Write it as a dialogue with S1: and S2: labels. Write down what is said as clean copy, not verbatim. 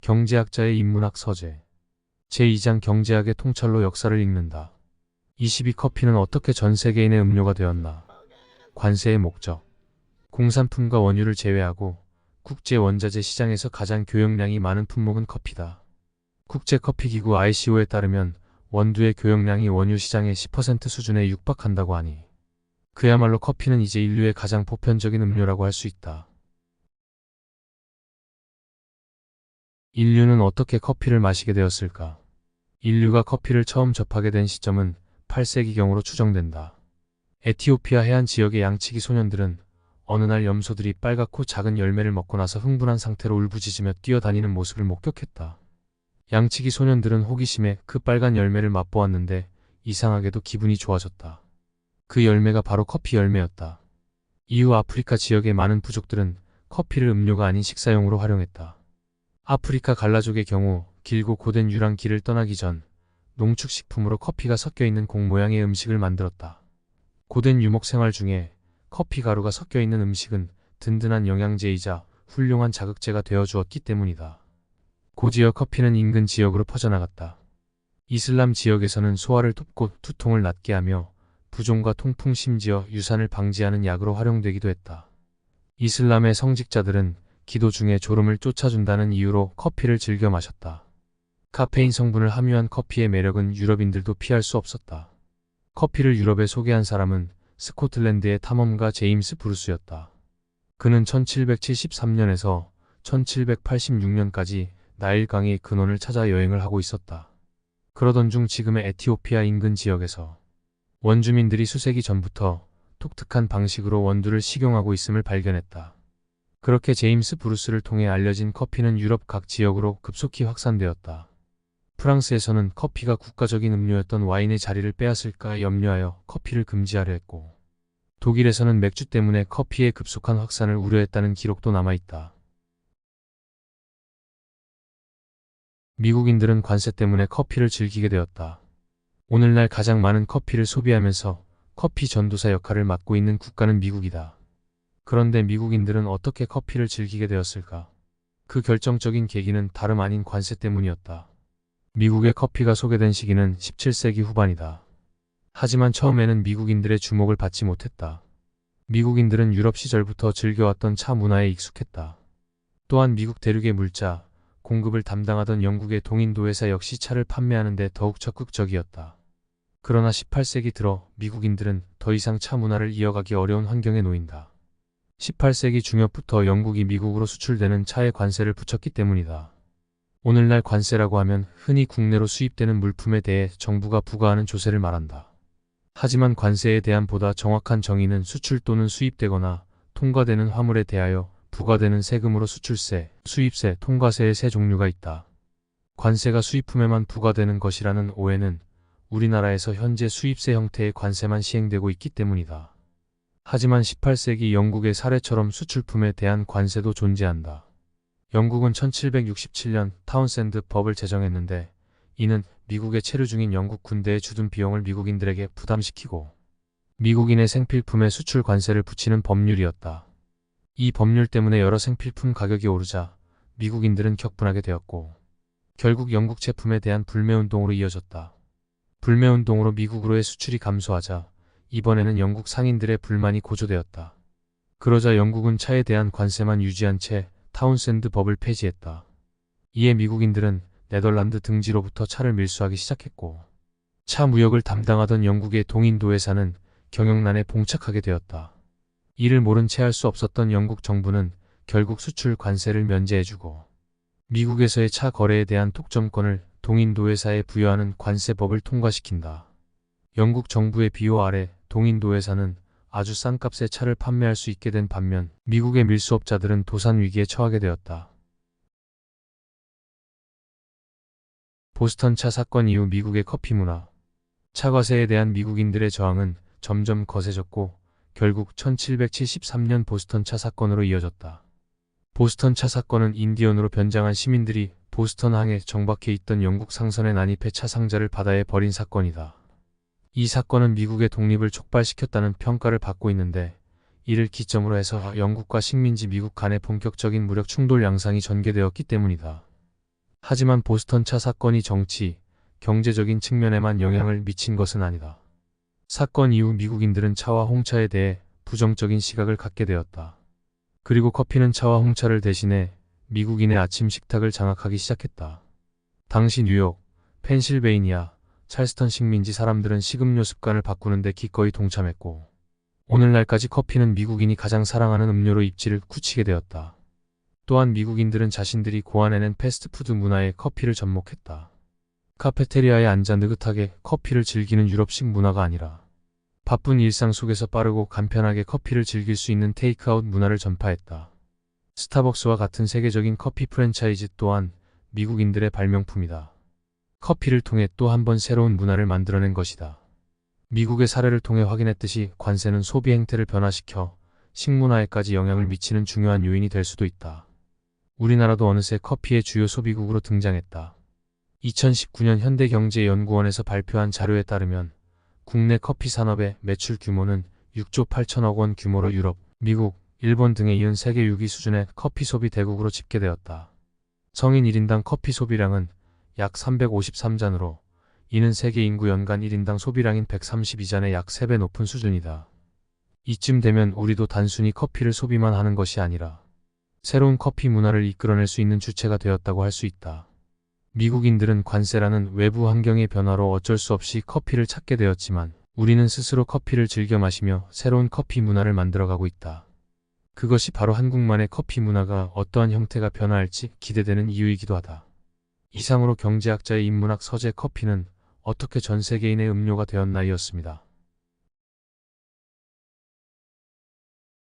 S1: 경제학자의 인문학 서재. 제2장 경제학의 통찰로 역사를 읽는다. 22커피는 어떻게 전 세계인의 음료가 되었나? 관세의 목적. 공산품과 원유를 제외하고 국제 원자재 시장에서 가장 교역량이 많은 품목은 커피다. 국제커피기구 ICO에 따르면 원두의 교역량이 원유 시장의 10% 수준에 육박한다고 하니 그야말로 커피는 이제 인류의 가장 보편적인 음료라고 할 수 있다. 인류는 어떻게 커피를 마시게 되었을까? 인류가 커피를 처음 접하게 된 시점은 8세기경으로 추정된다. 에티오피아 해안 지역의 양치기 소년들은 어느 날 염소들이 빨갛고 작은 열매를 먹고 나서 흥분한 상태로 울부짖으며 뛰어다니는 모습을 목격했다. 양치기 소년들은 호기심에 그 빨간 열매를 맛보았는데 이상하게도 기분이 좋아졌다. 그 열매가 바로 커피 열매였다. 이후 아프리카 지역의 많은 부족들은 커피를 음료가 아닌 식사용으로 활용했다. 아프리카 갈라족의 경우 길고 고된 유랑길을 떠나기 전 농축식품으로 커피가 섞여있는 공 모양의 음식을 만들었다. 고된 유목 생활 중에 커피 가루가 섞여있는 음식은 든든한 영양제이자 훌륭한 자극제가 되어주었기 때문이다. 고지역 커피는 인근 지역으로 퍼져나갔다. 이슬람 지역에서는 소화를 돕고 두통을 낫게 하며 부종과 통풍 심지어 유산을 방지하는 약으로 활용되기도 했다. 이슬람의 성직자들은 기도 중에 졸음을 쫓아준다는 이유로 커피를 즐겨 마셨다. 카페인 성분을 함유한 커피의 매력은 유럽인들도 피할 수 없었다. 커피를 유럽에 소개한 사람은 스코틀랜드의 탐험가 제임스 브루스였다. 그는 1773년에서 1786년까지 나일강의 근원을 찾아 여행을 하고 있었다. 그러던 중 지금의 에티오피아 인근 지역에서 원주민들이 수세기 전부터 독특한 방식으로 원두를 식용하고 있음을 발견했다. 그렇게 제임스 브루스를 통해 알려진 커피는 유럽 각 지역으로 급속히 확산되었다. 프랑스에서는 커피가 국가적인 음료였던 와인의 자리를 빼앗을까 염려하여 커피를 금지하려 했고, 독일에서는 맥주 때문에 커피의 급속한 확산을 우려했다는 기록도 남아있다. 미국인들은 관세 때문에 커피를 즐기게 되었다. 오늘날 가장 많은 커피를 소비하면서 커피 전도사 역할을 맡고 있는 국가는 미국이다. 그런데 미국인들은 어떻게 커피를 즐기게 되었을까? 그 결정적인 계기는 다름 아닌 관세 때문이었다. 미국의 커피가 소개된 시기는 17세기 후반이다. 하지만 처음에는 미국인들의 주목을 받지 못했다. 미국인들은 유럽 시절부터 즐겨왔던 차 문화에 익숙했다. 또한 미국 대륙의 물자, 공급을 담당하던 영국의 동인도 회사 역시 차를 판매하는 데 더욱 적극적이었다. 그러나 18세기 들어 미국인들은 더 이상 차 문화를 이어가기 어려운 환경에 놓인다. 18세기 중엽부터 영국이 미국으로 수출되는 차에 관세를 붙였기 때문이다. 오늘날 관세라고 하면 흔히 국내로 수입되는 물품에 대해 정부가 부과하는 조세를 말한다. 하지만 관세에 대한 보다 정확한 정의는 수출 또는 수입되거나 통과되는 화물에 대하여 부과되는 세금으로 수출세, 수입세, 통과세의 세 종류가 있다. 관세가 수입품에만 부과되는 것이라는 오해는 우리나라에서 현재 수입세 형태의 관세만 시행되고 있기 때문이다. 하지만 18세기 영국의 사례처럼 수출품에 대한 관세도 존재한다. 영국은 1767년 타운센드 법을 제정했는데 이는 미국에 체류 중인 영국 군대에 주둔 비용을 미국인들에게 부담시키고 미국인의 생필품에 수출 관세를 붙이는 법률이었다. 이 법률 때문에 여러 생필품 가격이 오르자 미국인들은 격분하게 되었고 결국 영국 제품에 대한 불매운동으로 이어졌다. 불매운동으로 미국으로의 수출이 감소하자 이번에는 영국 상인들의 불만이 고조되었다. 그러자 영국은 차에 대한 관세만 유지한 채 타운센드 법을 폐지했다. 이에 미국인들은 네덜란드 등지로부터 차를 밀수하기 시작했고 차 무역을 담당하던 영국의 동인도 회사는 경영난에 봉착하게 되었다. 이를 모른 채 할 수 없었던 영국 정부는 결국 수출 관세를 면제해주고 미국에서의 차 거래에 대한 독점권을 동인도 회사에 부여하는 관세법을 통과시킨다. 영국 정부의 비호 아래 동인도 회사는 아주 싼 값에 차를 판매할 수 있게 된 반면 미국의 밀수업자들은 도산 위기에 처하게 되었다. 보스턴 차 사건 이후 미국의 커피 문화, 차과세에 대한 미국인들의 저항은 점점 거세졌고 결국 1773년 보스턴 차 사건으로 이어졌다. 보스턴 차 사건은 인디언으로 변장한 시민들이 보스턴 항에 정박해 있던 영국 상선에 난입해 차 상자를 바다에 버린 사건이다. 이 사건은 미국의 독립을 촉발시켰다는 평가를 받고 있는데 이를 기점으로 해서 영국과 식민지 미국 간의 본격적인 무력 충돌 양상이 전개되었기 때문이다. 하지만 보스턴 차 사건이 정치, 경제적인 측면에만 영향을 미친 것은 아니다. 사건 이후 미국인들은 차와 홍차에 대해 부정적인 시각을 갖게 되었다. 그리고 커피는 차와 홍차를 대신해 미국인의 아침 식탁을 장악하기 시작했다. 당시 뉴욕, 펜실베이니아, 찰스턴 식민지 사람들은 식음료 습관을 바꾸는데 기꺼이 동참했고, 오늘날까지 커피는 미국인이 가장 사랑하는 음료로 입지를 굳히게 되었다. 또한 미국인들은 자신들이 고안해낸 패스트푸드 문화에 커피를 접목했다. 카페테리아에 앉아 느긋하게 커피를 즐기는 유럽식 문화가 아니라 바쁜 일상 속에서 빠르고 간편하게 커피를 즐길 수 있는 테이크아웃 문화를 전파했다. 스타벅스와 같은 세계적인 커피 프랜차이즈 또한 미국인들의 발명품이다. 커피를 통해 또 한 번 새로운 문화를 만들어낸 것이다. 미국의 사례를 통해 확인했듯이 관세는 소비 행태를 변화시켜 식문화에까지 영향을 미치는 중요한 요인이 될 수도 있다. 우리나라도 어느새 커피의 주요 소비국으로 등장했다. 2019년 현대경제연구원에서 발표한 자료에 따르면 국내 커피 산업의 매출 규모는 6조 8천억 원 규모로 유럽, 미국, 일본 등에 이은 세계 6위 수준의 커피 소비 대국으로 집계되었다. 성인 1인당 커피 소비량은 약 353잔으로 이는 세계 인구 연간 1인당 소비량인 132잔의 약 3배 높은 수준이다. 이쯤 되면 우리도 단순히 커피를 소비만 하는 것이 아니라 새로운 커피 문화를 이끌어낼 수 있는 주체가 되었다고 할 수 있다. 미국인들은 관세라는 외부 환경의 변화로 어쩔 수 없이 커피를 찾게 되었지만 우리는 스스로 커피를 즐겨 마시며 새로운 커피 문화를 만들어가고 있다. 그것이 바로 한국만의 커피 문화가 어떠한 형태가 변화할지 기대되는 이유이기도 하다. 이상으로 경제학자의 인문학 서재 커피는 어떻게 전 세계인의 음료가 되었나이었습니다.